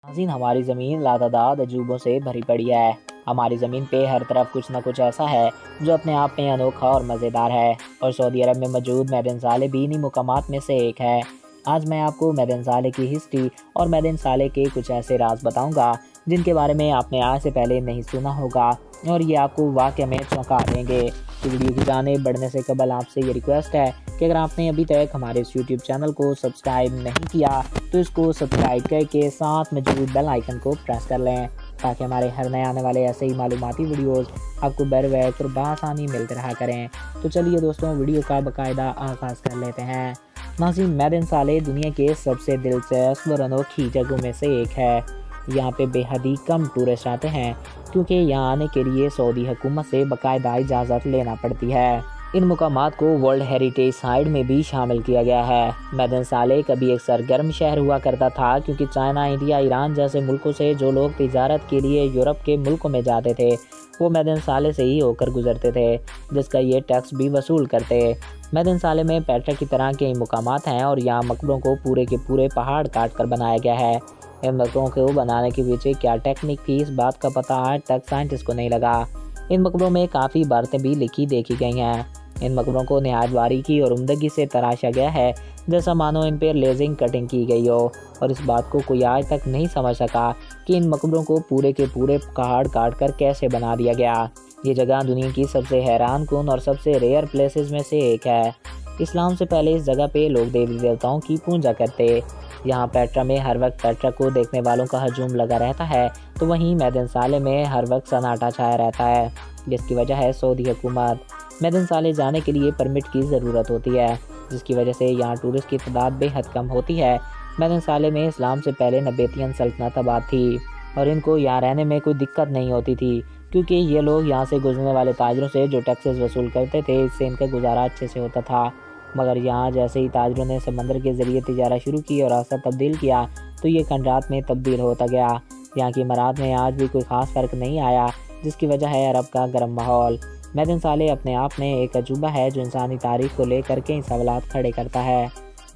नाज़रीन, हमारी ज़मीन लातादाद अजूबों से भरी पड़ी है। हमारी ज़मीन पे हर तरफ कुछ न कुछ ऐसा है जो अपने आप में अनोखा और मज़ेदार है, और सऊदी अरब में मौजूद मैदान साले भी इन्हीं मुकामात में से एक है। आज मैं आपको मैदान साले की हिस्ट्री और मैदान साले के कुछ ऐसे राज बताऊंगा जिनके बारे में आपने आज से पहले नहीं सुना होगा, और ये आपको वाकई में चौंका देंगे। तो वीडियो की जाने बढ़ने से कबल आपसे ये रिक्वेस्ट है कि अगर आपने अभी तक हमारे इस यूट्यूब चैनल को सब्सक्राइब नहीं किया तो इसको सब्सक्राइब करके साथ मौजूद बेल आइकन को प्रेस कर लें, ताकि हमारे हर नए आने वाले ऐसे ही मालूमाती वीडियोस आपको बर वक्त और बआसानी मिलते रहा करें। तो चलिए दोस्तों, वीडियो का बाकायदा आगाज़ कर लेते हैं। नाज़रीन, मैदान साले दुनिया के सबसे दिलचस्प और अनोखी जगहों में से एक है। यहाँ पे बेहद ही कम टूरिस्ट आते हैं, क्योंकि यहाँ आने के लिए सऊदी हुकूमत से बाकायदा इजाज़त लेना पड़ती है। इन मुकामात को वर्ल्ड हेरिटेज साइट में भी शामिल किया गया है। मैदान साले कभी एक सरगर्म शहर हुआ करता था, क्योंकि चाइना, इंडिया, ईरान जैसे मुल्कों से जो लोग तिजारत के लिए यूरोप के मुल्कों में जाते थे वो मैदान साले से ही होकर गुजरते थे, जिसका ये टैक्स भी वसूल करते। मैदान साले में पेट्रा की तरह के मुकामात हैं, और यहाँ मकबरों को पूरे के पूरे पहाड़ काट कर बनाया गया है। इन मकबरों को बनाने के पीछे क्या टेक्निक थी, इस बात का पता आज तक साइंटिस्ट को नहीं लगा। इन मकबरों में काफ़ी इबारतें भी लिखी देखी गई हैं। इन मकबरों को नहायत बारीकी और उम्दगी से तराशा गया है, जैसा मानो इन पर लेजिंग कटिंग की गई हो, और इस बात को कोई आज तक नहीं समझ सका कि इन मकबरों को पूरे के पूरे पहाड़ काट कर कैसे बना दिया गया। ये जगह दुनिया की सबसे हैरान कुन और सबसे रेयर प्लेसेस में से एक है। इस्लाम से पहले इस जगह पे लोग देवी देवताओं की पूजा करते। यहाँ पेट्रा में हर वक्त पेट्रा को देखने वालों का हजूम लगा रहता है, तो वहीं मैदान साले में हर वक्त सन्नाटा छाया रहता है, जिसकी वजह है सऊदी हुकूमत। मैदान साले जाने के लिए परमिट की ज़रूरत होती है, जिसकी वजह से यहाँ टूरिस्ट की तादाद बेहद कम होती है। मैदान साले में इस्लाम से पहले नबेतियन सल्तनत आबाद थी, और इनको यहाँ रहने में कोई दिक्कत नहीं होती थी, क्योंकि ये लोग यहाँ से गुजरने वाले ताजरों से जो टैक्सेस वसूल करते थे, इससे इनका गुजारा अच्छे से होता था। मगर यहाँ जैसे ही ताजरों ने समंदर के ज़रिए तिजारा शुरू की और रास्ता तब्दील किया, तो ये खंडरात में तब्दील होता गया। यहाँ की इमारत में आज भी कोई ख़ास फ़र्क नहीं आया, जिसकी वजह है अरब का गर्म माहौल। मैदान साले अपने आप में एक अजूबा है जो इंसानी तारीख को लेकर कई सवालात खड़े करता है।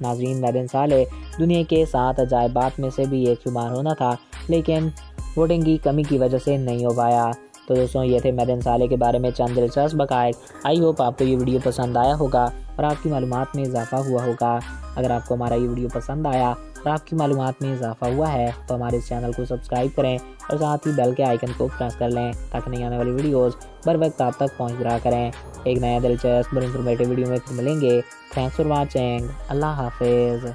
नाज़रीन, मैदान साले दुनिया के 7 अजायबात में से भी एक शुमार होना था, लेकिन वोटिंग की कमी की वजह से नहीं हो पाया। तो दोस्तों, ये थे मैदान साले के बारे में चंद दिलचस्प बकाए। आई होप आपको ये वीडियो पसंद आया होगा और आपकी मालूमात में इजाफा हुआ होगा। अगर आपको हमारा ये वीडियो पसंद आया और आपकी मालूमात में इजाफा हुआ है तो हमारे इस चैनल को सब्सक्राइब करें और साथ ही बेल के आइकन को प्रेस कर लें, ताकि नई आने वाली वीडियोस बर वक्त आप तक पहुँच रहा करें। एक नया दिलचस्प और इंफॉर्मेटिव वीडियो में फिर मिलेंगे। Thanks for watching. अल्लाह हाफिज़।